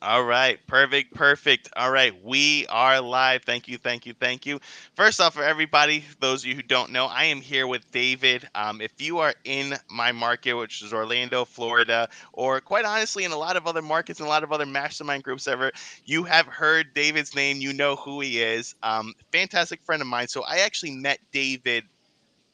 All right, perfect, perfect. All right, we are live. Thank you, thank you, thank you. First off, for everybody, those of you who don't know, I am here with David. If you are in my market, which is Orlando, Florida, or quite honestly, in a lot of other markets and a lot of other mastermind groups ever, you have heard David's name. You know who he is. Fantastic friend of mine. So I actually met David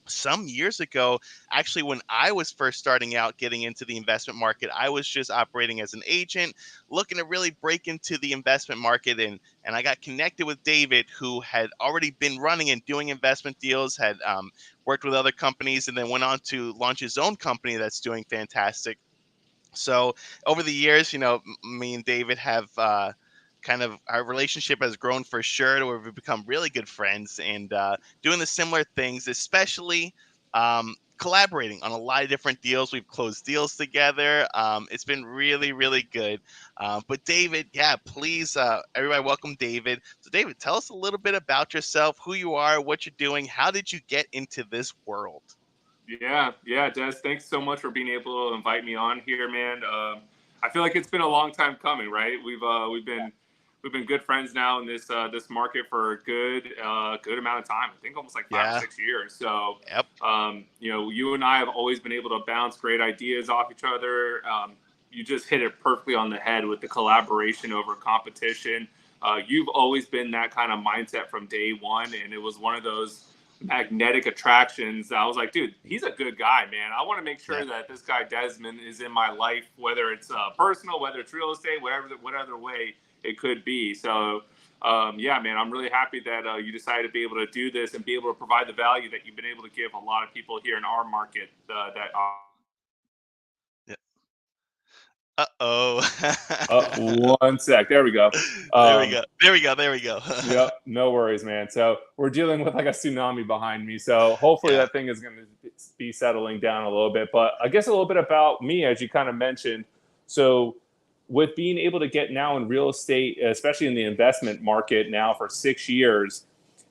some years ago, actually, when I was first starting out getting into the investment market. I was just operating as an agent, looking to really break into the investment market. And I got connected with David, who had already been running and doing investment deals, had worked with other companies, and then went on to launch his own company that's doing fantastic. So over the years, me and David have kind of, our relationship has grown for sure to where we've become really good friends, and doing the similar things, especially collaborating on a lot of different deals. We've closed deals together. It's been really, really good. But David, yeah, please, everybody, welcome David. So David, tell us a little bit about yourself, who you are, what you're doing. How did you get into this world? Yeah, Des. Thanks so much for being able to invite me on here, man. I feel like it's been a long time coming, right? We've been good friends now in this market for a good amount of time. I think almost like five or Yeah. 6 years. So, Yep. you and I have always been able to bounce great ideas off each other. You just hit it perfectly on the head with the collaboration over competition. You've always been that kind of mindset from day one, and it was one of those magnetic attractions. I was like, dude, he's a good guy, man. I want to make Yeah. sure that this guy Desmond is in my life, whether it's personal, whether it's real estate, whatever way it could be. So, yeah, man, I'm really happy that you decided to be able to do this and be able to provide the value that you've been able to give a lot of people here in our market that Yeah. Uh-oh. one sec. There we go. There we Um, go. There we go. There we go. Yep, no worries, man. So we're dealing with like a tsunami behind me. So hopefully Yeah. that thing is going to be settling down a little bit. But I guess a little bit about me, as you kind of mentioned. So with being able to get now in real estate, especially in the investment market now for 6 years,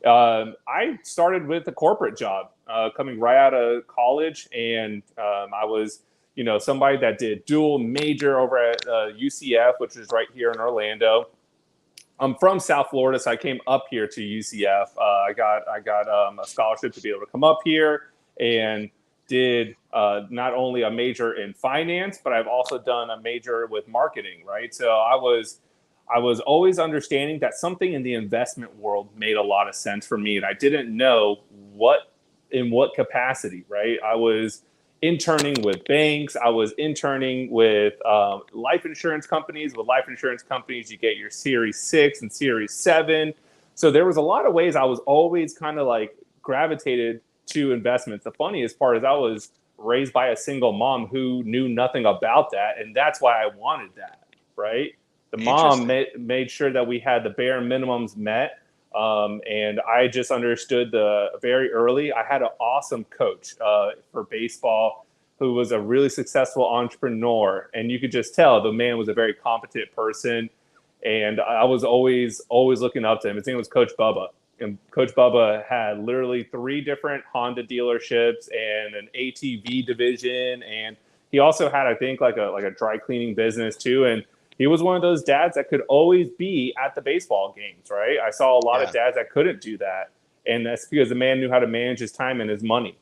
I started with a corporate job coming right out of college, and I was, somebody that did dual major over at UCF, which is right here in Orlando. I'm from South Florida, so I came up here to UCF. I got a scholarship to be able to come up here and did not only a major in finance, but I've also done a major with marketing. Right, so I was always understanding that something in the investment world made a lot of sense for me, and I didn't know what capacity. Right, I was interning with banks. I was interning with life insurance companies. With life insurance companies, you get your Series 6 and Series 7. So there was a lot of ways I was always kind of like gravitated to investments. The funniest part is I was raised by a single mom who knew nothing about that. And that's why I wanted that, right? The mom Interesting. made sure that we had the bare minimums met. And I just understood the very early. I had an awesome coach for baseball who was a really successful entrepreneur, and you could just tell the man was a very competent person. And I was always looking up to him. His name was Coach Bubba, and Coach Bubba had literally 3 different Honda dealerships and an ATV division, and he also had, I think, like a dry cleaning business too. And he was one of those dads that could always be at the baseball games, right? I saw a lot of Yeah. dads that couldn't do that. And that's because the man knew how to manage his time and his money.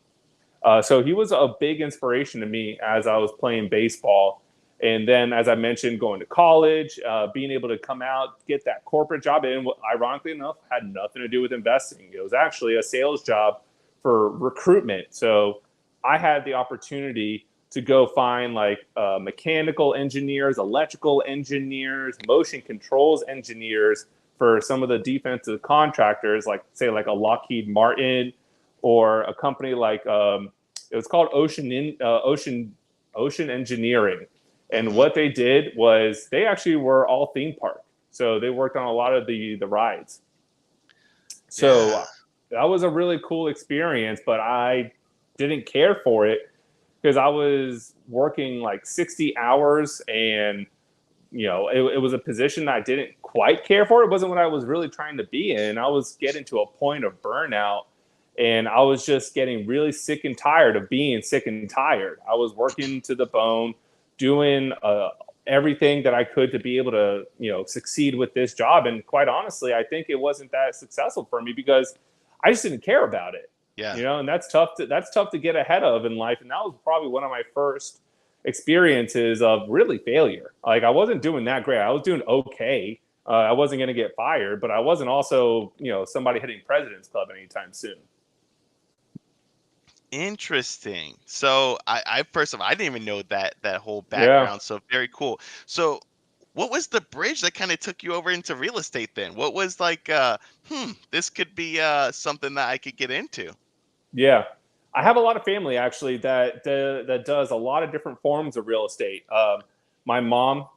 So he was a big inspiration to me as I was playing baseball. And then, as I mentioned, going to college, being able to come out, get that corporate job, and ironically enough, had nothing to do with investing. It was actually a sales job for recruitment. So I had the opportunity to go find like mechanical engineers, electrical engineers, motion controls engineers for some of the defensive contractors, like say like a Lockheed Martin or a company like it was called Ocean Engineering. And Hmm. what they did was they actually were all theme park, so they worked on a lot of the rides. Yeah. So that was a really cool experience, but I didn't care for it because I was working like 60 hours, and it was a position that I didn't quite care for. It wasn't what I was really trying to be in. I was getting to a point of burnout, and I was just getting really sick and tired of being sick and tired. I was working to the bone, doing everything that I could to be able to, succeed with this job. And quite honestly, I think it wasn't that successful for me because I just didn't care about it. Yeah. And that's tough to get ahead of in life. And that was probably one of my first experiences of really failure. Like I wasn't doing that great. I was doing okay. I wasn't going to get fired, but I wasn't also, somebody hitting President's Club anytime soon. Interesting. So I first of all, I didn't even know that whole Yeah. background. So very cool. So what was the bridge that kind of took you over into real estate then? What was like, this could be something that I could get into? Yeah, I have a lot of family actually that does a lot of different forms of real estate. My mom,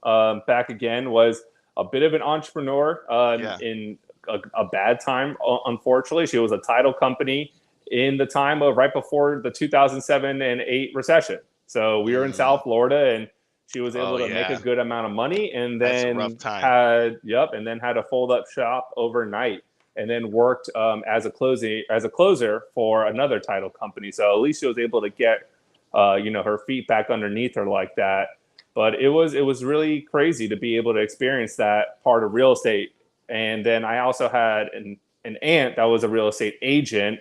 back again, was a bit of an entrepreneur Yeah. in a bad time. Unfortunately, she was a title company in the time of right before the 2007 and 8 recession. So we were in Mm. South Florida, and she was Oh able to make a yeah. good amount of money, and That's a rough then time. had a fold up shop overnight and then worked as a closer for another title company. So at least she was able to get her feet back underneath her like that. But it was really crazy to be able to experience that part of real estate. And then I also had an aunt that was a real estate agent,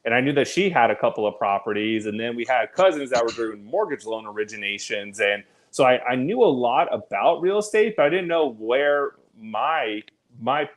and I knew that she had a couple of properties. And then we had cousins that were doing mortgage loan originations, and so I knew a lot about real estate, but I didn't know where my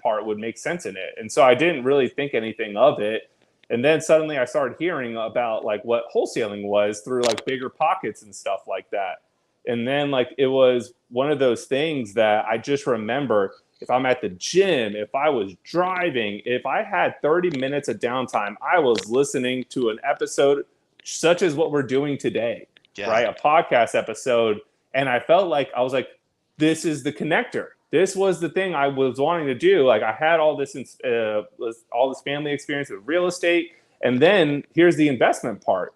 part would make sense in it. And so I didn't really think anything of it. And then suddenly I started hearing about like what wholesaling was through like bigger pockets and stuff like that. And then like it was one of those things that I just remember, if I'm at the gym, if I was driving, if I had 30 minutes of downtime, I was listening to an episode such as what we're doing today, Yeah. right? A podcast episode. And I felt like I was like, this is the connector. This was the thing I was wanting to do. Like I had all this family experience with real estate, and then here's the investment part,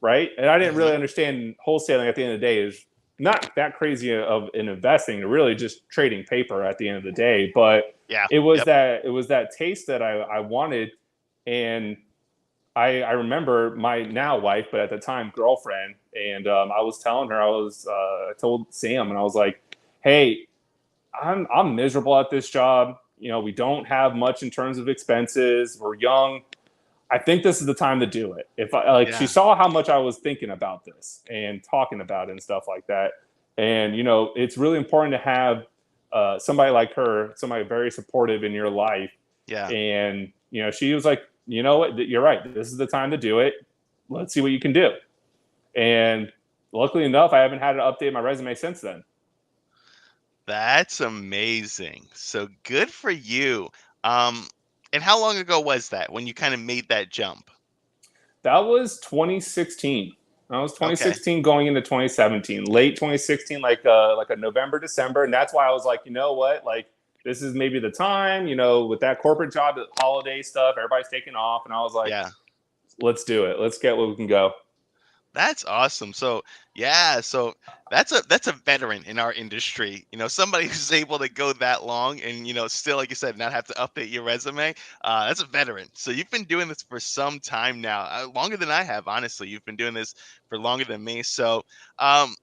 right? And I didn't Hmm. really understand wholesaling at the end of the day is not that crazy of an investing, really just trading paper at the end of the day. But Yeah. Yep. it was that taste that I wanted, and I remember my now wife, but at the time girlfriend, and I was telling her I told Sam, and I was like, hey, I'm miserable at this job. We don't have much in terms of expenses. We're young. I think this is the time to do it. If I like, she Yeah. saw how much I was thinking about this and talking about it and stuff like that. And it's really important to have somebody like her, somebody very supportive in your life. Yeah. And she was like, you know what, you're right. This is the time to do it. Let's see what you can do. And luckily enough, I haven't had to update my resume since then. That's amazing. So good for you. Um, and how long ago was that when you kind of made that jump? That was 2016. That was Okay. 2016 going into 2017, late 2016, like a November, December, and that's why I was like, you know what, like this is maybe the time, with that corporate job, the holiday stuff, everybody's taking off, and I was like, Yeah. let's do it, let's get what we can go. That's awesome. So yeah, so that's a veteran in our industry. Somebody who's able to go that long and still, like you said, not have to update your resume. That's a veteran. So you've been doing this for some time now, longer than I have. Honestly, you've been doing this for longer than me. So, um,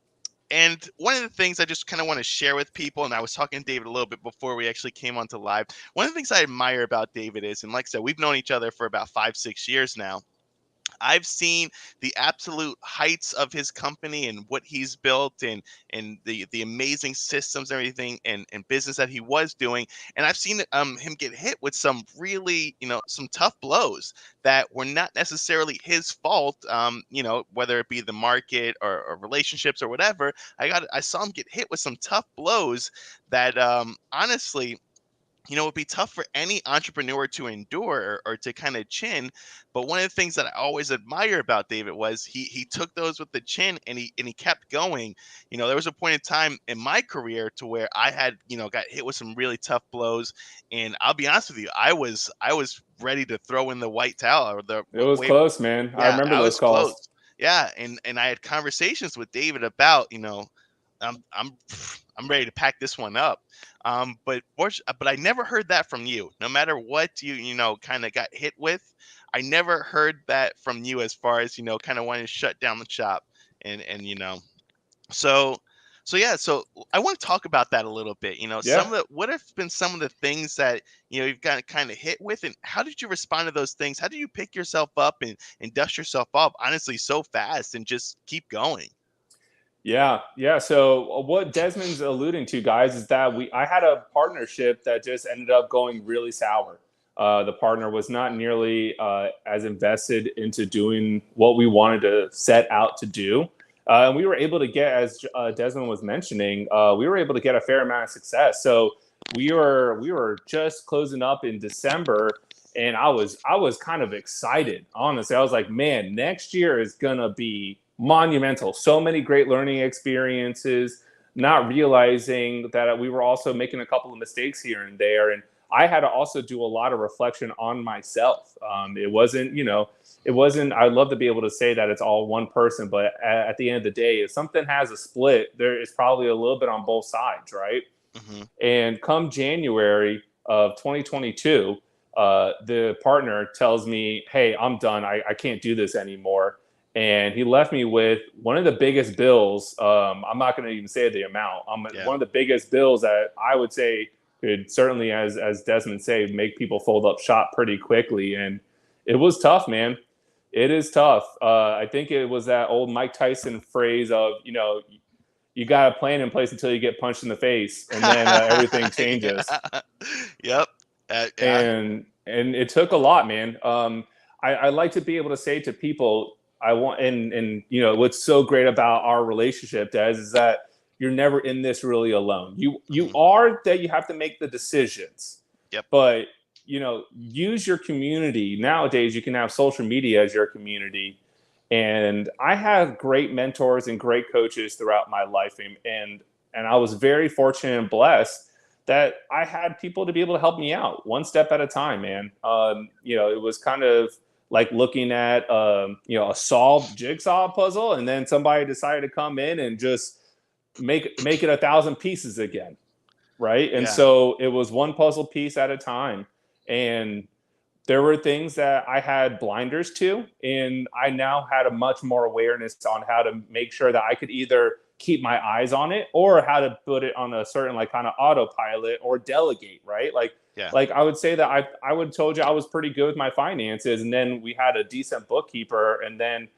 and one of the things I just kind of want to share with people, and I was talking to David a little bit before we actually came onto live. One of the things I admire about David is, and like I said, we've known each other for about 5, 6 years now. I've seen the absolute heights of his company and what he's built and the amazing systems and everything and business that he was doing. And I've seen him get hit with some really, some tough blows that were not necessarily his fault. Whether it be the market or relationships or whatever. I saw him get hit with some tough blows that honestly, it would be tough for any entrepreneur to endure or to kind of chin. But one of the things that I always admire about David was he took those with the chin and he kept going. There was a point in time in my career to where I had, got hit with some really tough blows. And I'll be honest with you, I was ready to throw in the white towel or the It was wave. close, man. I Yeah, remember I those was close. calls. Yeah, and I had conversations with David about, I'm I'm ready to pack this one up. But I never heard that from you. No matter what kind of got hit with, I never heard that from you as far as kind of wanting to shut down the shop and so So yeah, so I want to talk about that a little bit. Yeah. Some of the what have been some of the things that you've got kind of hit with, and how did you respond to those things? How do you pick yourself up and dust yourself up, honestly, so fast and just keep going? Yeah, yeah. So what Desmond's alluding to, guys, is that I had a partnership that just ended up going really sour. The partner was not nearly as invested into doing what we wanted to set out to do, and we were able to get, as Desmond was mentioning, we were able to get a fair amount of success. So we were just closing up in December, and I was kind of excited. Honestly, I was like, man, next year is gonna be monumental. So many great learning experiences, not realizing that we were also making a couple of mistakes here and there. And I had to also do a lot of reflection on myself. It wasn't, it wasn't, I'd love to be able to say that it's all one person, but at the end of the day, if something has a split, there is probably a little bit on both sides, right? Hmm. And come January of 2022, the partner tells me, "Hey, I'm done. I can't do this anymore." And he left me with one of the biggest bills. I'm not going to even say the amount. Yeah, One of the biggest bills that I would say could certainly, as Desmond say, make people fold up shop pretty quickly. And it was tough, man. It is tough. I think it was that old Mike Tyson phrase of, you got a plan in place until you get punched in the face, and then everything changes. yeah, yep, yeah, And it took a lot, man. I like to be able to say to people, I want, and what's so great about our relationship, Des, is that you're never in this really alone. You hmm, are that you have to make the decisions, yep, but use your community. Nowadays, you can have social media as your community, and I have great mentors and great coaches throughout my life, and I was very fortunate and blessed that I had people to be able to help me out one step at a time, man. It was kind of like looking at a solved jigsaw puzzle, and then somebody decided to come in and just make it 1,000 pieces again, right? And yeah, so it was one puzzle piece at a time, and there were things that I had blinders to, and I now had a much more awareness on how to make sure that I could either keep my eyes on it or how to put it on a certain like kind of autopilot or delegate, right? yeah, Like I would say that I would have told you I was pretty good with my finances, and then we had a decent bookkeeper, and then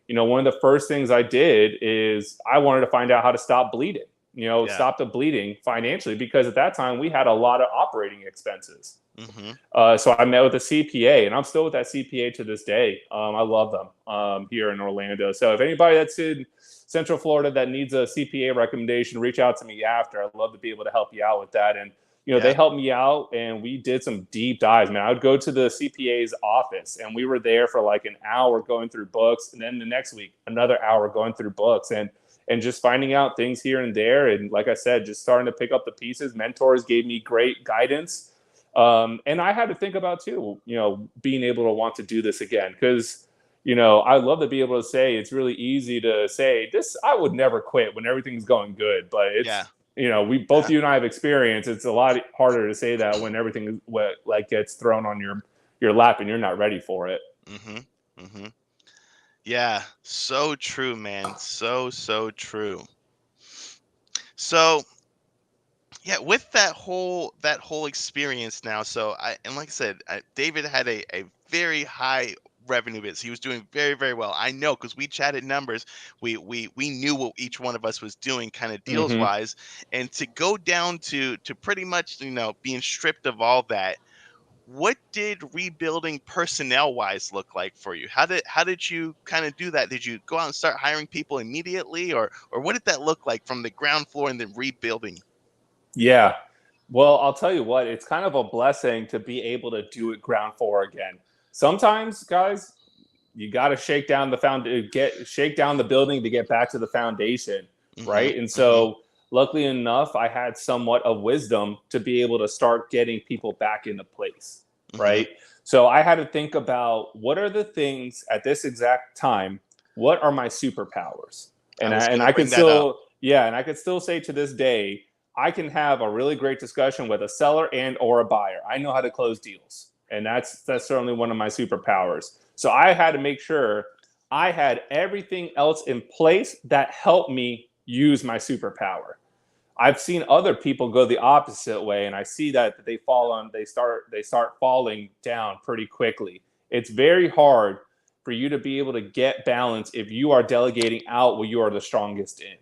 one of the first things I did is I wanted to find out how to stop bleeding, yeah, stop the bleeding financially, because at that time we had a lot of operating expenses. hmm, So I met with a CPA, and I'm still with that CPA to this day. I love them here in Orlando. So if anybody that's in Central Florida that needs a CPA recommendation, reach out to me after. I'd love to be able to help you out with that. And they yeah, helped me out, and we did some deep dives. Man, I would go to the CPA's office, and we were there for like an hour going through books, and then the next week another hour going through books, and just finding out things here and there. And like I said, just starting to pick up the pieces. Mentors gave me great guidance. And I had to think about too, being able to want to do this again, because I love to be able to say it's really easy to say this. I would never quit when everything's going good, but yeah, it's we both yeah, you and I have experience. It's a lot harder to say that when everything like gets thrown on your lap and you're not ready for it. hmm, hmm, yeah. So true, man. So true. So yeah, with that whole experience now, so and like I said, David had a very high revenue base. He was doing very, very well. I know because we chatted numbers. We knew what each one of us was doing, kind of deals Hmm. wise, and to go down to pretty much being stripped of all that. What did rebuilding personnel wise look like for you? How did you kind of do that? Did you go out and start hiring people immediately, or what did that look like from the ground floor and then rebuilding? Yeah. Well, I'll tell you what, it's kind of a blessing to be able to do it ground floor again. Sometimes, guys, you got to shake down the building to get back to the foundation, Hmm, right? And hmm, so, luckily enough, I had somewhat of wisdom to be able to start getting people back into place, hmm. right? So I had to think about what are the things at this exact time, what are my superpowers? I And was I and gonna I could bring that up. still yeah, and I could still say to this day, I can have a really great discussion with a seller and or a buyer. I know how to close deals, and that's certainly one of my superpowers. So I had to make sure I had everything else in place that helped me use my superpower. I've seen other people go the opposite way, and I see that they start falling down pretty quickly. It's very hard for you to be able to get balance if you are delegating out what you are the strongest in.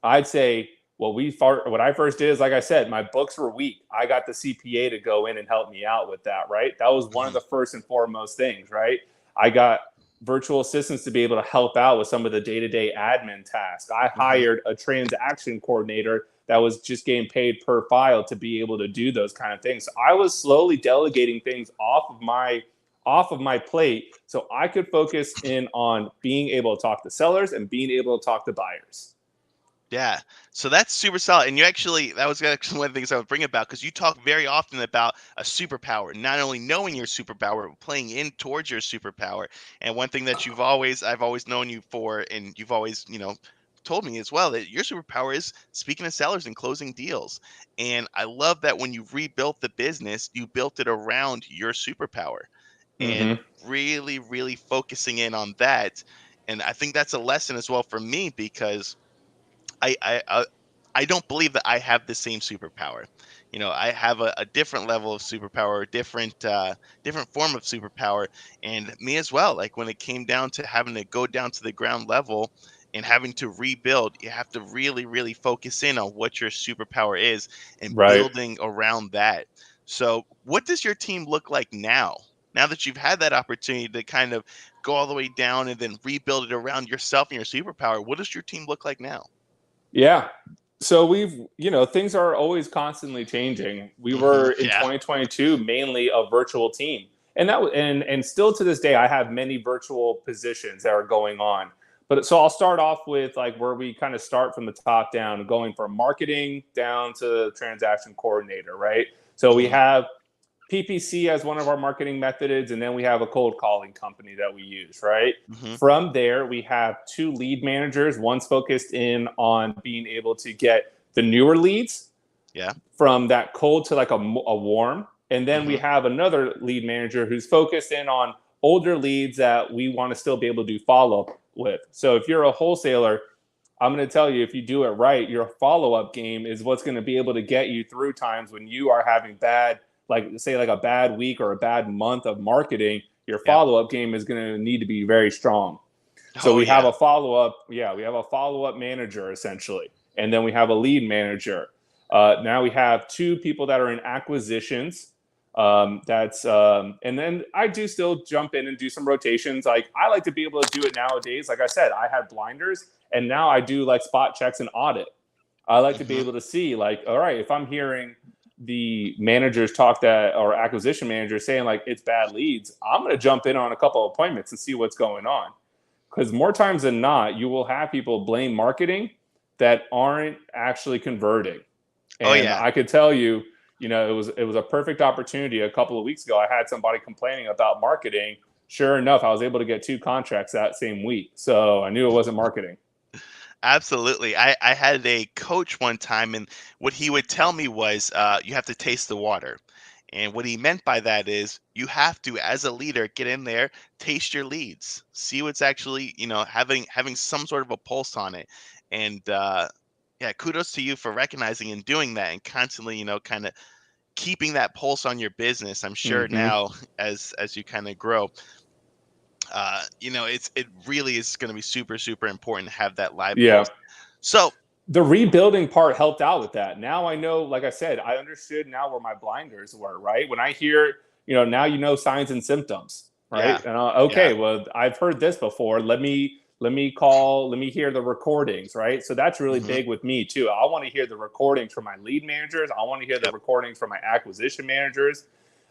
I'd say what I first did is, like I said, my books were weak. I got the CPA to go in and help me out with that, right? That was one of Hmm. the first and foremost things, right? I got virtual assistants to be able to help out with some of the day-to-day admin tasks. I Hmm. hired a transaction coordinator that was just getting paid per file to be able to do those kind of things. So I was slowly delegating things off of my plate so I could focus in on being able to talk to sellers and being able to talk to buyers. Yeah, so that's super solid. And that was actually one of the things I would bring about because you talk very often about a superpower, not only knowing your superpower, but playing in towards your superpower. And one thing that I've always known you for, and you've always, told me as well that your superpower is speaking to sellers and closing deals. And I love that when you rebuilt the business, you built it around your superpower and Mm-hmm. really, really focusing in on that. And I think that's a lesson as well for me because I don't believe that I have the same superpower. I have a different level of superpower, a different form of superpower, and me as well. Like when it came down to having to go down to the ground level and having to rebuild, you have to really, really focus in on what your superpower is and Right. building around that. So, what does your team look like now? Now that you've had that opportunity to kind of go all the way down and then rebuild it around yourself and your superpower, what does your team look like now? Yeah. So things are always constantly changing. We Hmm. were in Yeah. 2022 mainly a virtual team. And still to this day I have many virtual positions that are going on. But so I'll start off with like where we kind of start from the top down, going from marketing down to transaction coordinator, right? So we Hmm. have PPC as one of our marketing methods, and then we have a cold calling company that we use, right? Hmm. From there, we have two lead managers. One's focused in on being able to get the newer leads Yeah. from that cold to like a warm. And then we Hmm. have another lead manager who's focused in on older leads that we want to still be able to do follow up with. So if you're a wholesaler, I'm going to tell you, if you do it right, your follow up game is what's going to be able to get you through times when you are having bad, like say, like a bad week or a bad month of marketing. Your Yep. follow up game is going to need to be very strong. So Oh we have yeah. a follow up, yeah, we have a follow up manager essentially, and then we have a lead manager. Now we have two people that are in acquisitions. And then I do still jump in and do some rotations. Like I like to be able to do it nowadays. Like I said, I had blinders, and now I do like spot checks and audit. I like to be Hmm. able to see, like, all right, if I'm hearing the managers talk that or acquisition managers saying like it's bad leads, I'm going to jump in on a couple of appointments and see what's going on. Because more times than not, you will have people blame marketing that aren't actually converting. Oh And yeah. I could tell you, it was a perfect opportunity. A couple of weeks ago, I had somebody complaining about marketing. Sure enough, I was able to get two contracts that same week. So I knew it wasn't marketing. Absolutely. I had a coach one time, and what he would tell me was, you have to taste the water. And what he meant by that is you have to, as a leader, get in there, taste your leads, see what's actually, having some sort of a pulse on it. And yeah, kudos to you for recognizing and doing that and constantly, kind of keeping that pulse on your business. I'm sure Mm-hmm. now as you kind of grow, it really is going to be super super important to have that live Yeah. pulse. So The rebuilding part helped out with that. Now I know, like I said, I understood now where my blinders were, right? When I hear, now signs and symptoms, right? yeah, And yeah. okay, well, I've heard this before. Let me hear the recordings, right? So that's really Hmm. big with me too. I want to hear the recordings from my lead managers. I want to hear the Yep. recordings from my acquisition managers.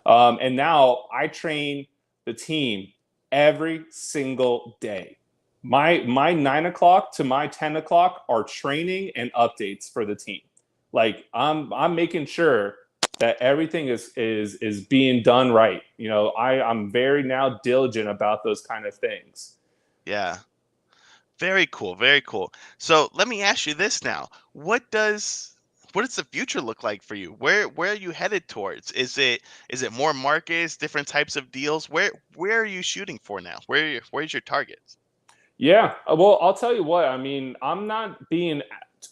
And now I train the team every single day. My 9 o'clock to my 10 o'clock are training and updates for the team. Like I'm making sure that everything is being done right. I'm very now diligent about those kind of things. Yeah. Very cool. Very cool. So let me ask you this now. What does the future look like for you? Where are you headed towards? Is it more markets, different types of deals? Where are you shooting for now? Where's your targets? Yeah. Well, I'll tell you what. I mean, I'm not being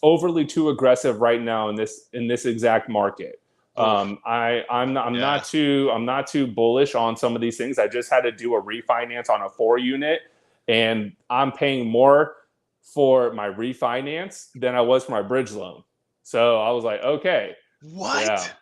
overly too aggressive right now in this exact market. Oof. Yeah. I'm not too bullish on some of these things. I just had to do a refinance on a 4 unit, and I'm paying more for my refinance than I was for my bridge loan. So I was like, okay, yeah, What?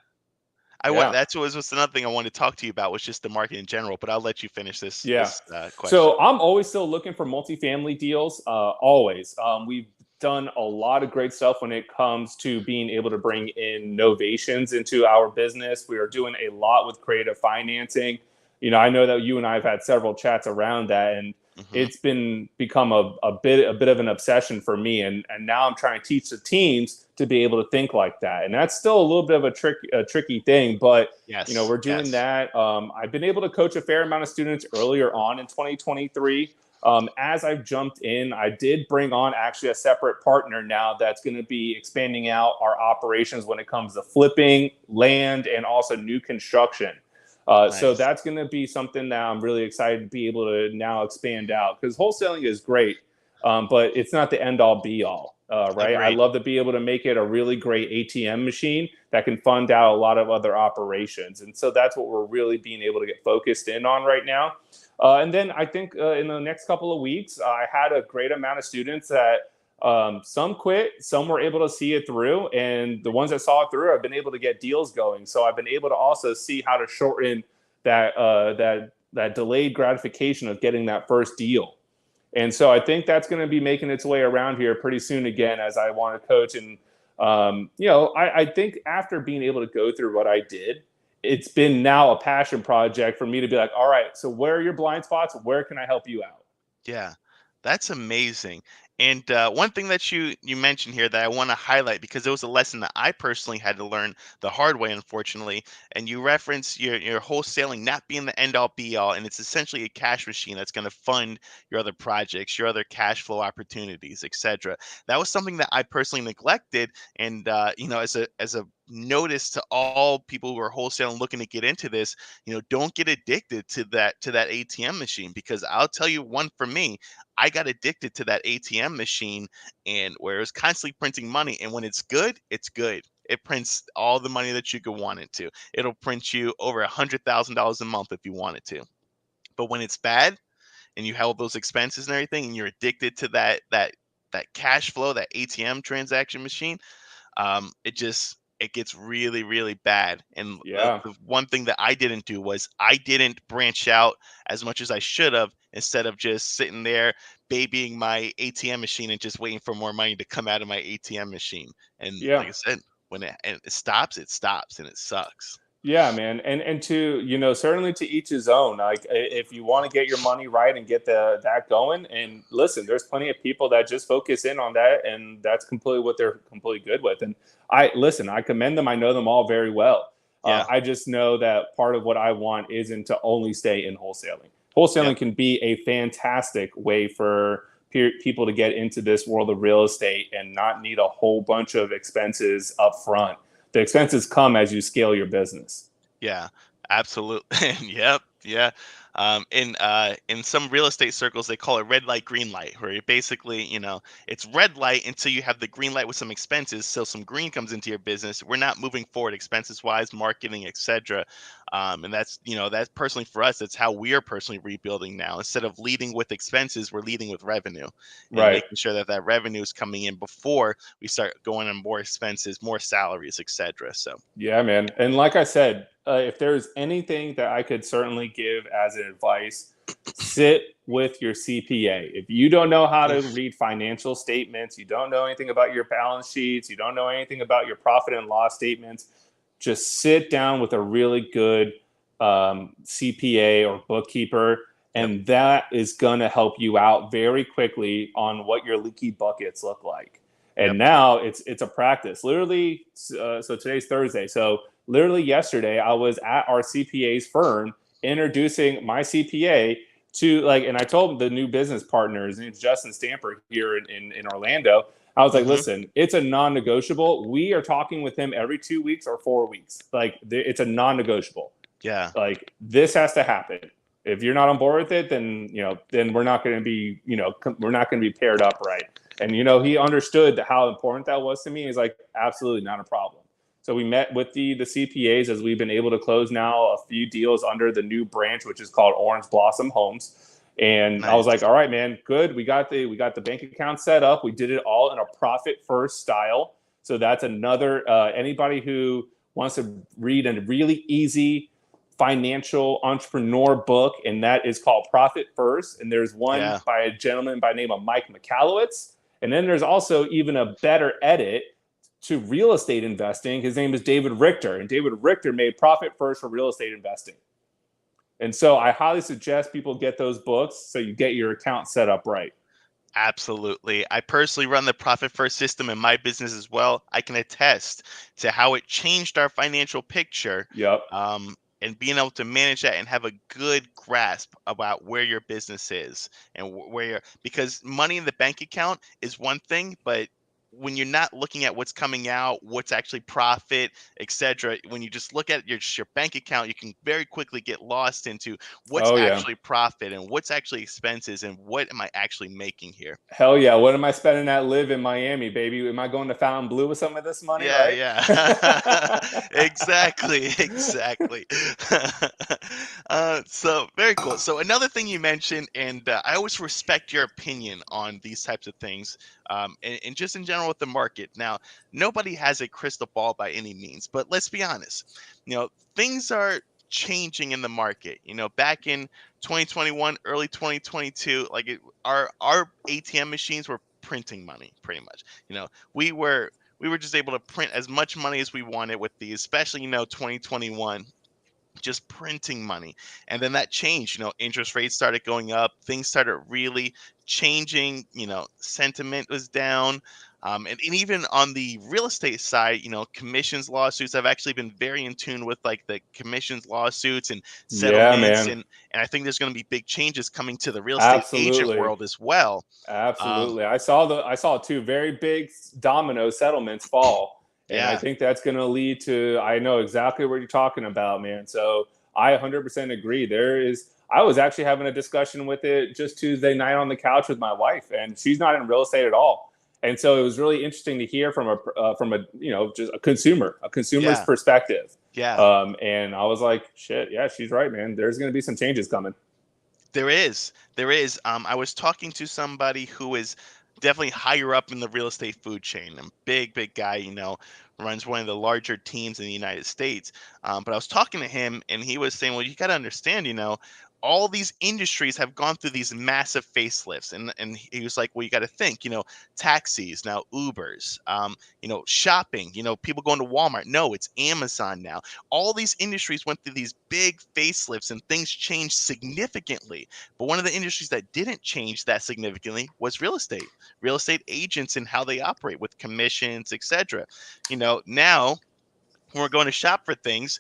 I want yeah. that's was another thing I wanted to talk to you about was just the market in general, but I'll let you finish Yeah. this question. So I'm always still looking for multifamily deals. Always. We've done a lot of great stuff when it comes to being able to bring in novations into our business. We are doing a lot with creative financing. I know that you and I have had several chats around that, and Mhm. it's become a bit of an obsession for me. And now I'm trying to teach the teams to be able to think like that. And that's still a little bit of a tricky thing, but Yes, we're doing yes. that. I've been able to coach a fair amount of students earlier on in 2023. As I've jumped in, I did bring on actually a separate partner now that's going to be expanding out our operations when it comes to flipping land and also new construction. So Nice. that's going to be something that I'm really excited to be able to now expand out, because wholesaling is great, but it's not the end all be all. Right. I Agreed. love to be able to make it a really great ATM machine that can fund out a lot of other operations. And so that's what we're really being able to get focused in on right now. And then I think in the next couple of weeks, I had a great amount of students that some quit, some were able to see it through. And the ones that saw it through, I've been able to get deals going. So I've been able to also see how to shorten that delayed gratification of getting that first deal. And so I think that's going to be making its way around here pretty soon again, as I want to coach. And, I think after being able to go through what I did, it's been now a passion project for me to be like, all right, so where are your blind spots? Where can I help you out? Yeah, that's amazing. And one thing that you mentioned here that I want to highlight because it was a lesson that I personally had to learn the hard way, unfortunately. And you reference your wholesaling not being the end all be all, and it's essentially a cash machine that's going to fund your other projects, your other cash flow opportunities, etc. That was something that I personally neglected, and as a notice to all people who are wholesaling looking to get into this, don't get addicted to that ATM machine because I'll tell you one for me. I got addicted to that ATM machine and where it's constantly printing money. And when it's good, it's good. It prints all the money that you could want it to. It'll print you over $100,000 a month if you want it to. But when it's bad and you have all those expenses and everything, and you're addicted to that cash flow, that ATM transaction machine, it gets really really bad. And Yeah. the one thing that I didn't do was I didn't branch out as much as I should have, instead of just sitting there babying my ATM machine and just waiting for more money to come out of my ATM machine. And Yeah. like I said, when it stops, it stops, and it sucks. Yeah, man, and to certainly to each his own. Like if you want to get your money right and get that going, and listen, there's plenty of people that just focus in on that, and that's completely what they're completely good with. And I commend them. I know them all very well. Yeah. I just know that part of what I want isn't to only stay in wholesaling. Yep. Wholesaling can be a fantastic way for people to get into this world of real estate and not need a whole bunch of expenses up front. The expenses come as you scale your business. Yeah, absolutely. Yep, yeah. In some real estate circles, they call it red light, green light, where you basically, it's red light until you have the green light with some expenses, so some green comes into your business. We're not moving forward expenses wise, marketing, etc. And that's personally for us. That's how we are personally rebuilding now. Instead of leading with expenses, we're leading with revenue and Right. making sure that that revenue is coming in before we start going on more expenses, more salaries, etc. So Yeah, man. And like I said, if there's anything that I could certainly give as advice, sit with your CPA. If you don't know how to oof, read financial statements, you don't know anything about your balance sheets, you don't know anything about your profit and loss statements, just sit down with a really good CPA or bookkeeper, yep, and that is going to help you out very quickly on what your leaky buckets look like. yep. And now it's a practice. Literally, so today's Thursday. So literally yesterday, I was at our CPA's firm introducing my CPA to and I told the new business partner, his name's Justin Stamper here in Orlando. I was like, Hmm. listen, it's a non-negotiable. We are talking with him every 2 weeks or 4 weeks. It's a non-negotiable. Yeah. Like this has to happen. If you're not on board with it, then then we're not going to be we're not going to be paired up right. And he understood how important that was to me. He's like, absolutely not a problem. So we met with the CPAs as we've been able to close now a few deals under the new branch, which is called Orange Blossom Homes. And I was like, Nice. all right, man, good. We got the bank account set up. We did it all in a profit first style. So that's another anybody who wants to read a really easy financial entrepreneur book, and that is called Profit First. And there's one Yeah. by a gentleman by the name of Mike McAllowitz. And then there's also even a better edit to real estate investing. His name is David Richter, and David Richter made Profit First for real estate investing. And so I highly suggest people get those books so you get your account set up right. Absolutely. I personally run the Profit First system in my business as well. I can attest to how it changed our financial picture, Yep. and being able to manage that and have a good grasp about where your business is and where you're, because money in the bank account is one thing, but when you're not looking at what's coming out, what's actually profit, etc., when you just look at your bank account, you can very quickly get lost into what's Oh yeah. actually profit and what's actually expenses and what am I actually making here. Hell yeah. What am I spending that live in Miami, baby? Am I going to Fountain with some of this money, Yeah, right? yeah. Exactly, exactly. So very cool. So another thing you mentioned, and I always respect your opinion on these types of things, and just in general with the market. Now, nobody has a crystal ball by any means, but let's be honest. Things are changing in the market. Back in 2021, early 2022, like our ATM machines were printing money pretty much. We were just able to print as much money as we wanted with these, especially 2021, just printing money. And then that changed. Interest rates started going up, things started really changing. Sentiment was down. And even on the real estate side, commissions lawsuits, I've actually been very in tune with like the commissions lawsuits and Yeah, settlements, man. and I think there's going to be big changes coming to the real estate agent Absolutely. world as well. um, Absolutely. I saw two very big domino settlements fall. And I yeah. think that's going to lead to, I know exactly what you're talking about, man. So I 100% agree. I was actually having a discussion with it just Tuesday night on the couch with my wife, and she's not in real estate at all. And so it was really interesting to hear from a just a consumer's Yeah. perspective. Yeah. And I was like, shit, yeah, she's right, man. There's going to be some changes coming. There is. There is. I was talking to somebody who is definitely higher up in the real estate food chain. A big, big guy, runs one of the larger teams in the United States. But I was talking to him, and he was saying, "Well, you got to understand, all these industries have gone through these massive facelifts." And he was like, "Well, you got to think, taxis now, Ubers, shopping, people going to Walmart. No, it's Amazon now. All these industries went through these big facelifts and things changed significantly. But one of the industries that didn't change that significantly was real estate agents and how they operate with commissions, etc. Now when we're going to shop for things,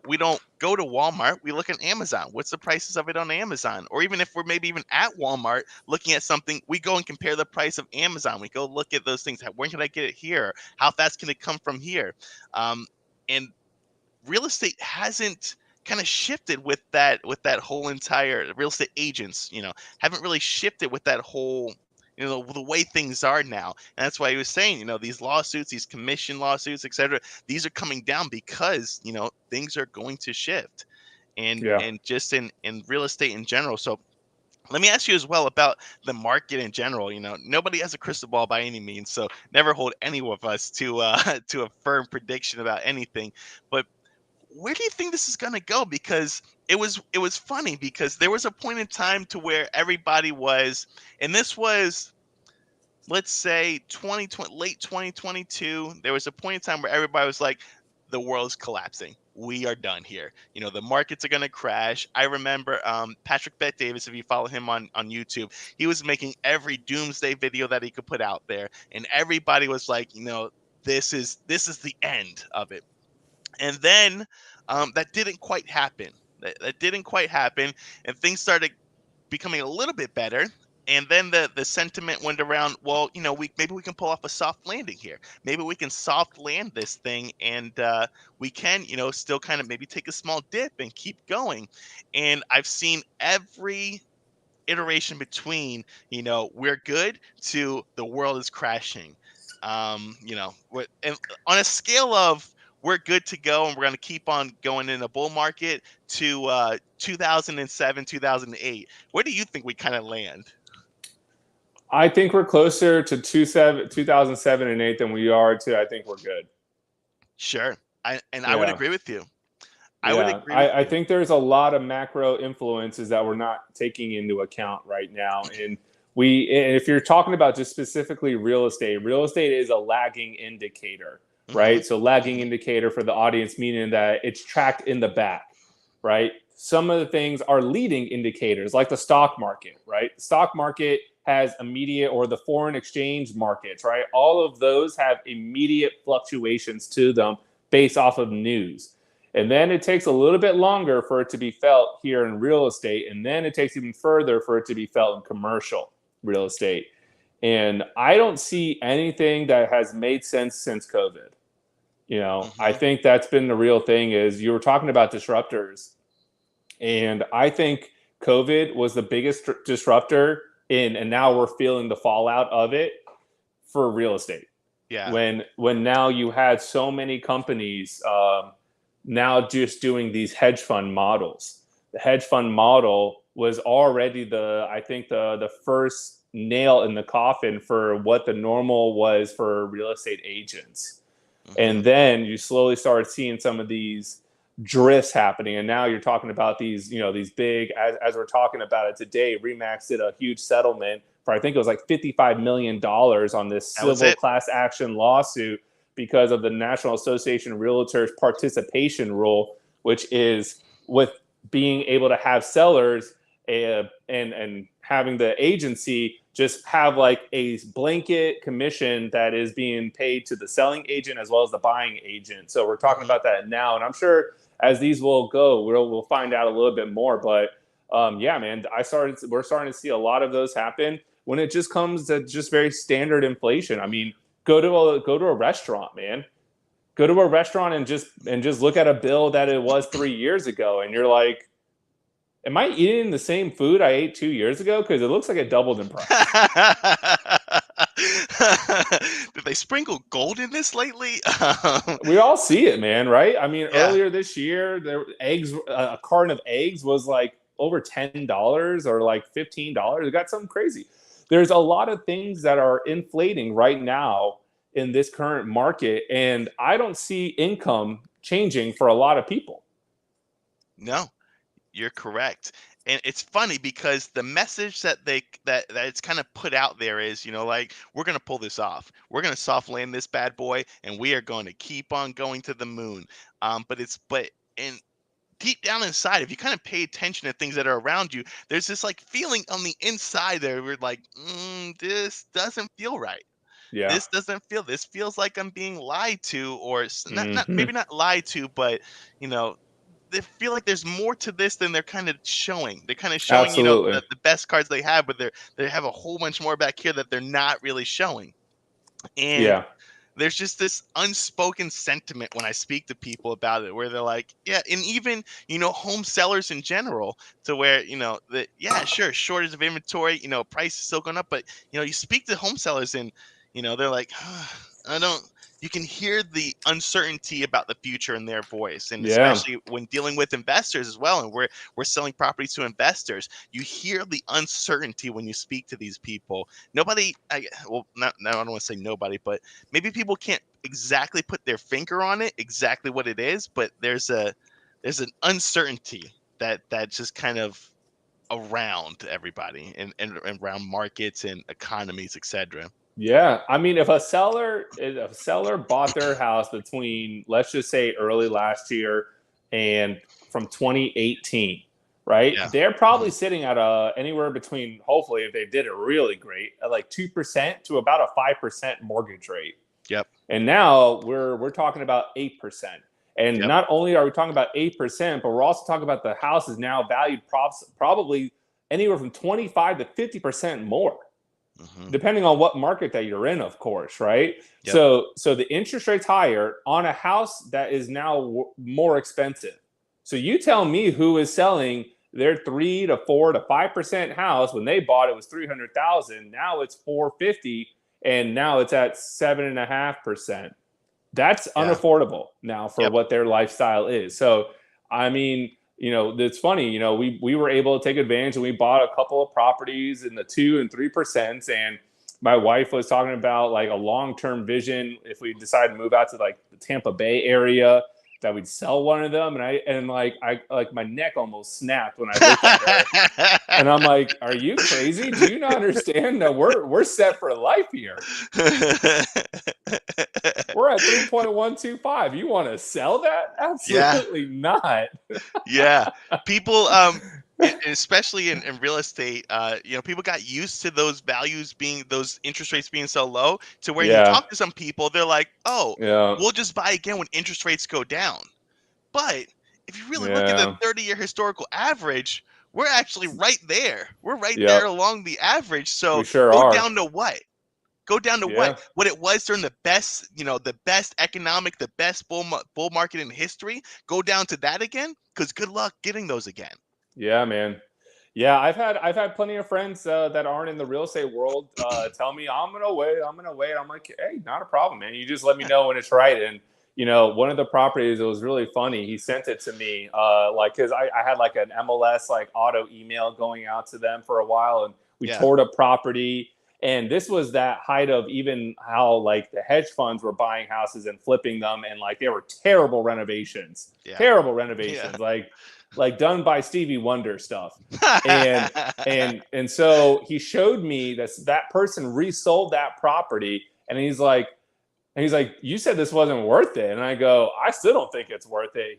we don't go to Walmart. We look at Amazon. What's the prices of it on Amazon? Or even if we're maybe even at Walmart looking at something, we go and compare the price of Amazon. We go look at those things. When can I get it here? How fast can it come from here? And real estate hasn't kind of shifted with that whole entire real estate agents, haven't really shifted with that whole, the way things are now. And that's why he was saying, these lawsuits, these commission lawsuits, etc., these are coming down because things are going to shift. and Yeah. and just in real estate in general. So let me ask you as well about the market in general. Nobody has a crystal ball by any means, so never hold any of us to to a firm prediction about anything. But where do you think this is going to go? Because it was funny because there was a point in time to where everybody was, and this was, let's say, 2020, late 2022. There was a point in time where everybody was like, the world's collapsing, we are done here, the markets are going to crash. I remember Patrick Bet Davis, if you follow him on YouTube, he was making every doomsday video that he could put out there, and everybody was like, this is the end of it. And then that didn't quite happen. That didn't quite happen, and things started becoming a little bit better. And then the sentiment went around. Well, maybe we can pull off a soft landing here. Maybe we can soft land this thing, and we can, still kind of maybe take a small dip and keep going. And I've seen every iteration between, we're good to the world is crashing. And on a scale of we're good to go and we're going to keep on going in a bull market to 2007, 2008, where do you think we kind of land? I think we're closer to 2007 and 8 than we are to I think we're good. Sure. I would Yeah. agree with you. I would Yeah, agree with I you. think there's a lot of macro influences that we're not taking into account right now. And if you're talking about just specifically real estate is a lagging indicator, Hmm. right? So, lagging Hmm. indicator for the audience, meaning that it's tracked in the back, right? Some of the things are leading indicators, like the stock market, right? The stock market has immediate, or the foreign exchange markets, right? All of those have immediate fluctuations to them based off of news. And then it takes a little bit longer for it to be felt here in real estate. And then it takes even further for it to be felt in commercial real estate. And I don't see anything that has made sense since COVID. I Hmm. think that's been the real thing is you were talking about disruptors. And I think COVID was the biggest disruptor and now we're feeling the fallout of it for real estate Yeah. when now you had so many companies now just doing these hedge fund models. The hedge fund model was already I think the first nail in the coffin for what the normal was for real estate agents. Hmm. And then you slowly started seeing some of these drifts happening. And now you're talking about these big, as we're talking about it today, Remax did a huge settlement for, I think it was like $55 million on this That was civil it. class action lawsuit because of the National Association of Realtors participation rule, which is with being able to have sellers and having the agency just have like a blanket commission that is being paid to the selling agent as well as the buying agent. So we're talking Hmm. about that now, and I'm sure as these will go, we'll find out a little bit more. But yeah, man, we're starting to see a lot of those happen when it just comes to just very standard inflation. I mean, go to a restaurant, man. Go to a restaurant and just look at a bill that it was 3 years ago, and you're like, am I eating the same food I ate 2 years ago? Because it looks like it doubled in price. Did they sprinkle gold in this lately? We all see it, man. Right? I mean, Yeah. earlier this year, a carton of eggs was like over $10 or like $15. It got something crazy. There's a lot of things that are inflating right now in this current market, and I don't see income changing for a lot of people. No, you're correct. And it's funny because the message that it's kind of put out there is, like, we're gonna pull this off. We're gonna soft land this bad boy, and we are going to keep on going to the moon. But in deep down inside, if you kind of pay attention to things that are around you, there's this like feeling on the inside there. We're like, this doesn't feel right. Yeah. This feels like I'm being lied to, or not Hmm. maybe not lied to, but you know they feel like there's more to this than they're kind of showing. They're kind of showing, Absolutely. the best cards they have, but they have a whole bunch more back here that they're not really showing. And Yeah. there's just this unspoken sentiment when I speak to people about it, where they're like, yeah, and even, home sellers in general, to where, that, yeah, sure, shortage of inventory, price is still going up, but, you speak to home sellers and, they're like, I don't, you can hear the uncertainty about the future in their voice. And Yeah. especially when dealing with investors as well. And we're selling properties to investors. You hear the uncertainty when you speak to these people. Nobody, well, not, I don't want to say nobody, but maybe people can't exactly put their finger on it, exactly what it is, but there's an uncertainty that just kind of around everybody and around markets and economies, etc. Yeah, I mean, if a seller bought their house between, let's just say, early last year and from 2018, right? Yeah. They're Hmm. probably sitting at anywhere between, hopefully, if they did it really great, at like 2% to about a 5% mortgage rate. Yep. And now we're talking about 8%. And Yep. not only are we talking about 8%, but we're also talking about the house is now valued probably anywhere from 25 to 50% more Hmm. depending on what market that you're in, of course, right? Yep. So the interest rate's higher on a house that is now more expensive. So you tell me who is selling their 3 to 4 to 5% house when they bought it was 300,000. Now it's 450, and now it's at 7.5%. That's Yeah. unaffordable now for Yep. what their lifestyle is. So, I mean, it's funny. We were able to take advantage, and we bought a couple of properties in the 2 and 3%. And my wife was talking about like a long-term vision if we decide to move out to like the Tampa Bay area, that we'd sell one of them. And my neck almost snapped when I looked at her. And I'm like, "Are you crazy? Do you not understand that we're set for life here? We're at 3.125. You want to sell that? Yeah. Absolutely not." Yeah. People, especially in real estate, people got used to those interest rates being so low to where you Yeah, talk to some people, they're like, oh, yeah, we'll just buy again when interest rates go down. But if you really look at the yeah. 30-year historical average, we're actually right there. We're right there Yep, along the average. we So sure go are. down to what? Go down to what? Yeah, What it was during the best economic, the best bull market in history. Go down to that again, because good luck getting those again. yeah, man. Yeah, I've had plenty of friends that aren't in the real estate world tell me I'm gonna wait, I'm gonna wait. I'm like, hey, not a problem, man. You just let me Yeah, know when it's right. And one of the properties, it was really funny. He sent it to me, like, because I had like an MLS like auto email going out to them for a while, and we yeah, toured a property. And this was that height of even how like the hedge funds were buying houses and flipping them, and like they were yeah, terrible yeah. renovations, like done by Stevie Wonder stuff. And so he showed me that person resold that property, and he's like, you said this wasn't worth it, and I go, I still don't think it's worth it.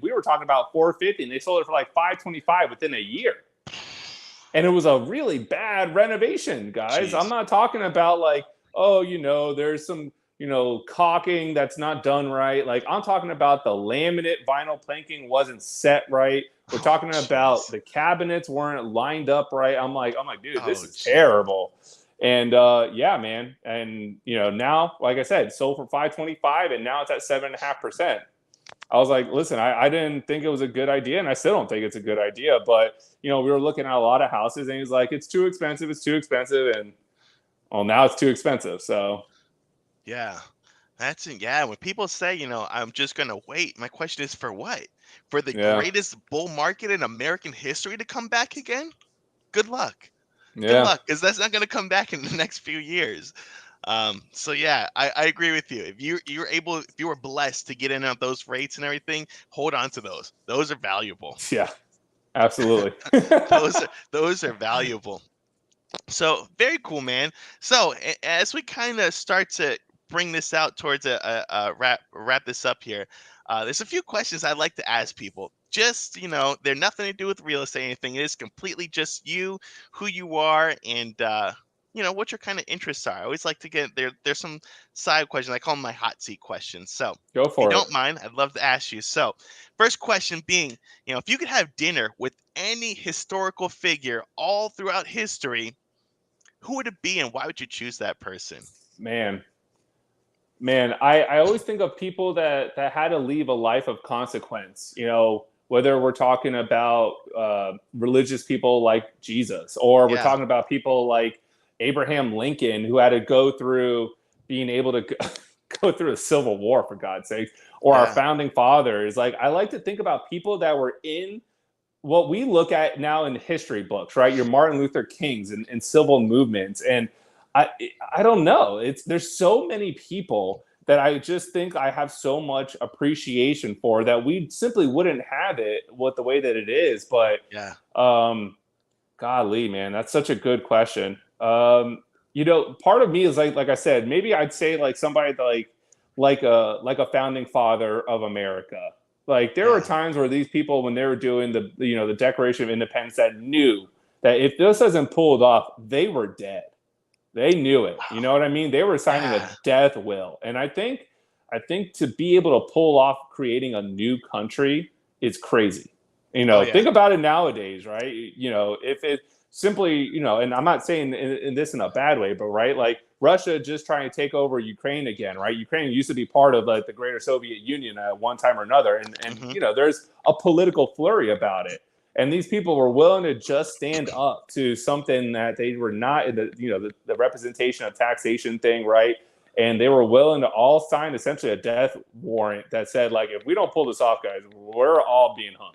We were talking about 450, and they sold it for like 525 within a year, and it was a really bad renovation, guys. I'm Jeez. not talking about like, oh, there's some, caulking that's not done right. Like, I'm talking about the laminate vinyl planking wasn't set right. We're Oh, talking about jeez. the cabinets weren't lined up right. I'm like, dude, this Oh, is jeez. terrible. And yeah, man. And now, like I said, sold for 525, and now it's at 7.5%. I was like, listen, I didn't think it was a good idea, and I still don't think it's a good idea. But we were looking at a lot of houses, and he's like, it's too expensive, and well, now it's too expensive. So Yeah. That's it. Yeah. When people say, I'm just gonna wait, my question is, for what? For the yeah, greatest bull market in American history to come back again? Good luck. Good yeah, luck, because that's not gonna come back in the next few years. So yeah, I agree with you. If you were blessed to get in at those rates and everything, hold on to those. Those are valuable. yeah, absolutely. Those are valuable. So very cool, man. So as we kind of start to bring this out towards a wrap this up here, there's a few questions I'd like to ask people. Just they're nothing to do with real estate or anything. It is completely just you, who you are, and what your kind of interests are. I always like to get there. There's some side questions. I call them my hot seat questions. So Go if you for it. don't mind, I'd love to ask you. So first question being, if you could have dinner with any historical figure all throughout history, who would it be, and why would you choose that person? Man, man, I always think of people that had to leave a life of consequence. Whether we're talking about religious people like Jesus, or we're Yeah, talking about people like Abraham Lincoln, who had to go through being able to go through a civil war, for God's sake, or our yeah, founding fathers. Like, I like to think about people that were in what we look at now in history books, right? Your Martin Luther Kings and civil movements. And I I don't know. There's so many people that I just think I have so much appreciation for, that we simply wouldn't have it with the way that it is. But yeah, um golly, man, that's such a good question. Part of me is like I said, maybe I'd say like somebody like a founding father of America. Like, there were yeah. times where these people, when they were doing the Declaration of Independence, that knew that if this isn't pulled off, they were dead. They knew it. You Wow. know what I mean? They were signing a Yeah. death will. And I think to be able to pull off creating a new country is crazy. Oh yeah. Think about it nowadays, right? If it simply, and I'm not saying in this in a bad way, but right, like Russia just trying to take over Ukraine again, right? Ukraine used to be part of like the greater Soviet Union at one time or another, and Hmm. there's a political flurry about it. And these people were willing to just stand up to something that they were not in the representation of taxation thing, right? And they were willing to all sign essentially a death warrant that said, like, if we don't pull this off, guys, we're all being hung.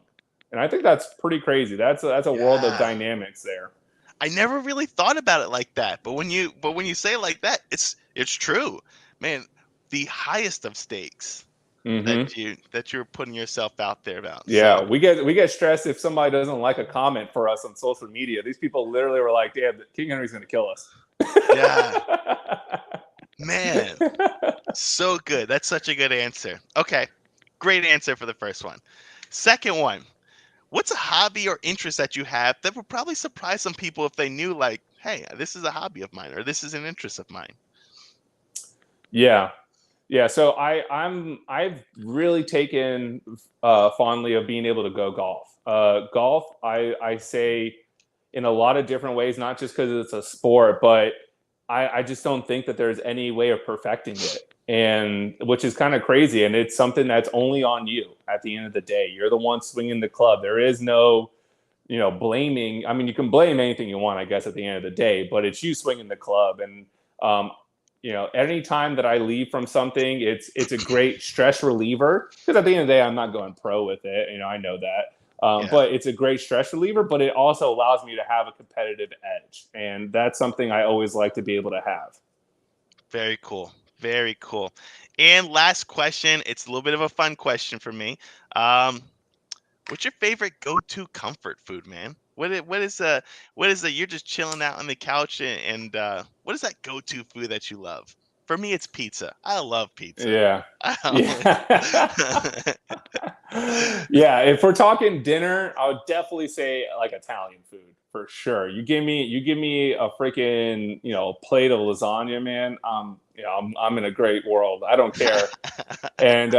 And I think that's pretty crazy. That's a world of Yeah. dynamics there. I never really thought about it like that, but when you say it like that, it's true. Man, the highest of stakes that Mm-hmm. you're putting yourself out there about. Yeah, So, we get stressed if somebody doesn't like a comment for us on social media. These people literally were like, "Damn, King Henry's going to kill us." yeah, man, so good. That's such a good answer. Okay. Great answer for the first one. Second one. What's a hobby or interest that you have that would probably surprise some people if they knew, like, hey, this is a hobby of mine or this is an interest of mine? Yeah, yeah. So I've really taken fondly of being able to go golf. Golf, I say in a lot of different ways, not just because it's a sport, but I just don't think that there's any way of perfecting it, and which is kind of crazy. And it's something that's only on you at the end of the day. You're the one swinging the club. There is no, blaming. I mean, you can blame anything you want, I guess, at the end of the day, but it's you swinging the club. And um, any time that I leave from something, it's a great stress reliever because at the end of the day, I'm not going pro with it. I know that. Yeah. But it's a great stress reliever, but it also allows me to have a competitive edge. And that's something I always like to be able to have. Very cool. Very cool. And last question. It's a little bit of a fun question for me. Um, what's your favorite go-to comfort food, man? What is you're just chilling out on the couch and what is that go-to food that you love? For me, it's pizza. I love pizza. Yeah. I Yeah. Yeah, if we're talking dinner, I would definitely say like Italian food for sure. You give me a freaking, plate of lasagna, man. I'm in a great world. I don't care. And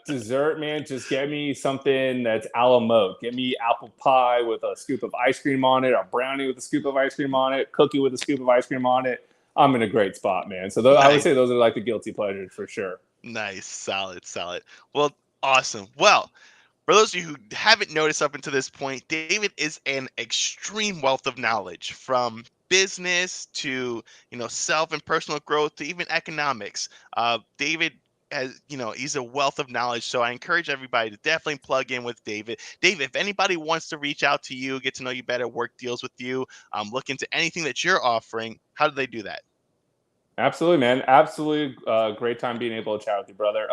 dessert, man, just get me something that's a la mode. Get me apple pie with a scoop of ice cream on it, a brownie with a scoop of ice cream on it, cookie with a scoop of ice cream on it. I'm in a great spot, man. So I would nice. say those are like the guilty pleasures for sure. Nice. Solid. Solid. Well, awesome. Well, for those of you who haven't noticed up until this point, David is an extreme wealth of knowledge from business to self and personal growth to even economics. David has he's a wealth of knowledge, so I encourage everybody to definitely plug in with David. David, if anybody wants to reach out to you, get to know you better, work deals with you, look into anything that you're offering, how do they do that? Absolutely, man. Absolutely great time being able to chat with you, brother.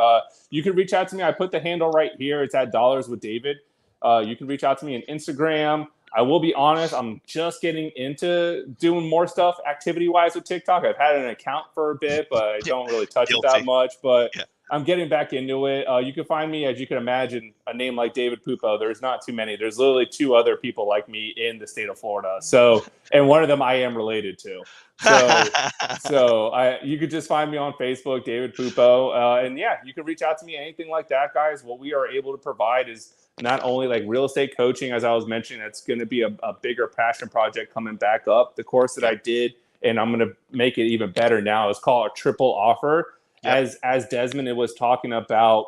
You can reach out to me. I put the handle right here. It's at Dollars with David. You can reach out to me on Instagram. I will be honest, I'm just getting into doing more stuff activity wise with TikTok. I've had an account for a bit, but I don't really touch it that Guilty. much. But Yeah. I'm getting back into it. You can find me, as you can imagine, a name like David Pupo. There's not too many. There's literally two other people like me in the state of Florida. So, and one of them I am related to. So you could just find me on Facebook, David Pupo, and yeah, you can reach out to me, anything like that, guys. What we are able to provide is not only like real estate coaching, as I was mentioning, that's going to be a bigger passion project coming back up. The course that Yep. I did, and I'm going to make it even better now, is called a triple offer. Yep. As Desmond was talking about,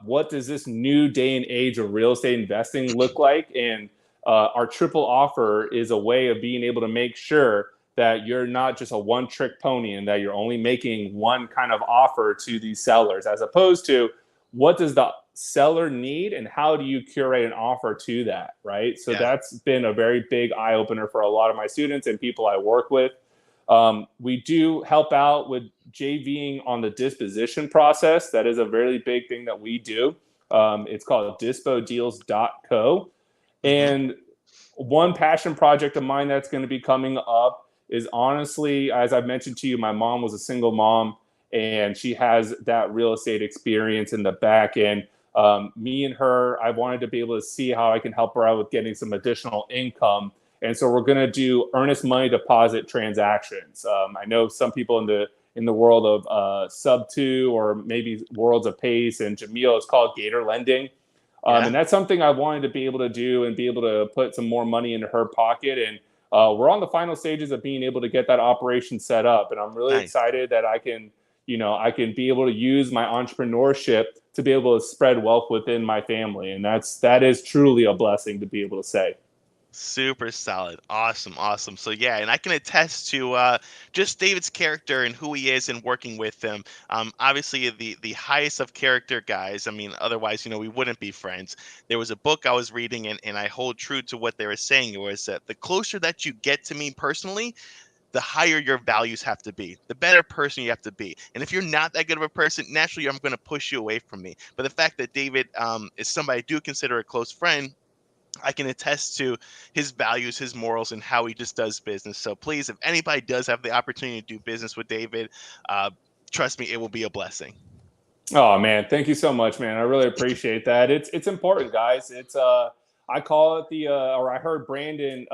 what does this new day and age of real estate investing look like? And our triple offer is a way of being able to make sure that you're not just a one trick pony and that you're only making one kind of offer to these sellers, as opposed to what does the seller need and how do you curate an offer to that, right? So Yeah. that's been a very big eye opener for a lot of my students and people I work with. We do help out with JVing on the disposition process. That is a really big thing that we do. It's called dispodeals.co. Hmm. And one passion project of mine that's going to be coming up is, honestly, as I've mentioned to you, my mom was a single mom and she has that real estate experience in the back. And me and her, I wanted to be able to see how I can help her out with getting some additional income. And so we're going to do earnest money deposit transactions. I know some people in the world of sub two or maybe worlds of pace and Jamil, it's called Gator lending. Yeah. And that's something I wanted to be able to do and be able to put some more money into her pocket. And we're on the final stages of being able to get that operation set up. And I'm really Nice. excited that I can be able to use my entrepreneurship to be able to spread wealth within my family, and that is truly a blessing to be able to say. Super solid. Awesome. Awesome. So yeah, and I can attest to just David's character and who he is and working with him. Obviously the highest of character guys. I mean, otherwise, we wouldn't be friends. There was a book I was reading and I hold true to what they were saying. It was that the closer that you get to me personally, the higher your values have to be, the better person you have to be. And if you're not that good of a person, naturally I'm going to push you away from me. But the fact that David is somebody I do consider a close friend, I can attest to his values, his morals, and how he just does business. So please, if anybody does have the opportunity to do business with David, uh, trust me, it will be a blessing. Oh man, thank you so much, man. I really appreciate that. It's important, guys. It's I call it or I heard Brandon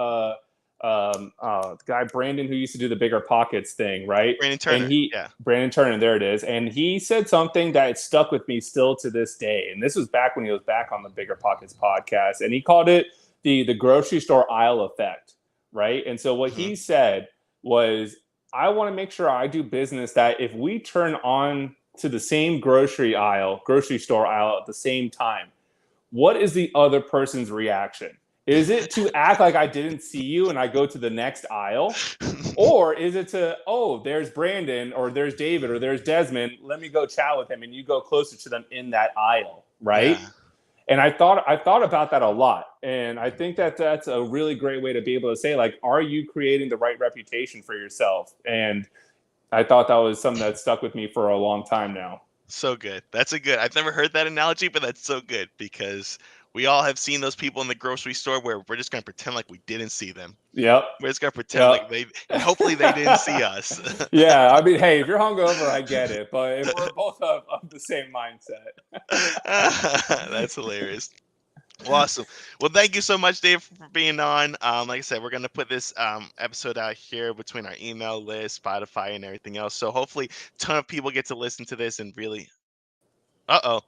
the guy Brandon who used to do the bigger pockets thing, right? Brandon And Turner, he yeah. Brandon Turner, there it is. And he said something that stuck with me still to this day. And this was back when he was back on the Bigger Pockets podcast. And he called it the grocery store aisle effect, right? And so what Hmm. he said was, I want to make sure I do business that if we turn on to the same grocery store aisle at the same time, what is the other person's reaction? Is it to act like I didn't see you and I go to the next aisle? Or is it to, oh, there's Brandon or there's David or there's Desmond, let me go chat with him and you go closer to them in that aisle, right? Yeah. And I thought about that a lot. And I think that that's a really great way to be able to say, like, are you creating the right reputation for yourself? And I thought that was something that stuck with me for a long time now. So good. That's a good. I've never heard that analogy, but that's so good because we all have seen those people in the grocery store where we're just gonna pretend like we didn't see them. Yep. We're just gonna pretend Yep. like and hopefully they didn't see us. Yeah. I mean, hey, if you're hungover, I get it. But if we're both of the same mindset. That's hilarious. Well, awesome. Well, thank you so much, Dave, for being on. Like I said, we're gonna put this episode out here between our email list, Spotify, and everything else. So hopefully, a ton of people get to listen to this and really. Uh-oh.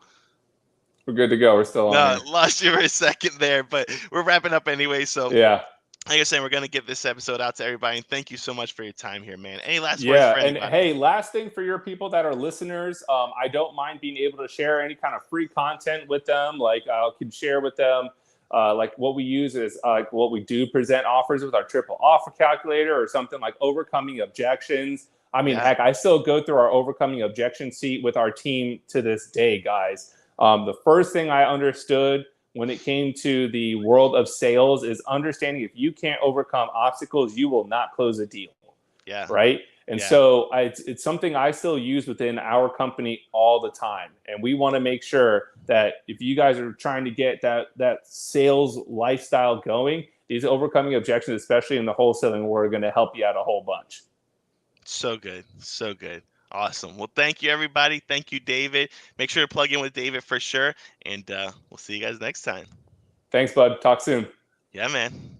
We're good to go. We're still on No, here. lost you for a second there, but we're wrapping up anyway. So, Yeah. like I said, we're gonna get this episode out to everybody. And thank you so much for your time here, man. Any last words Yeah, for and anybody? hey, last thing for your people that are listeners, I don't mind being able to share any kind of free content with them. Like I can share with them, like what we use is like what we do present offers with our triple offer calculator or something like overcoming objections. I mean, Yeah, heck, I still go through our overcoming objection sheet with our team to this day, guys. The first thing I understood when it came to the world of sales is understanding if you can't overcome obstacles, you will not close a deal, yeah, right? And yeah. so it's something I still use within our company all the time. And we want to make sure that if you guys are trying to get that sales lifestyle going, these overcoming objections, especially in the wholesaling world, are going to help you out a whole bunch. So good, so good. Awesome. Well, thank you, everybody. Thank you, David. Make sure to plug in with David for sure, and we'll see you guys next time. Thanks, bud. Talk soon. Yeah, man.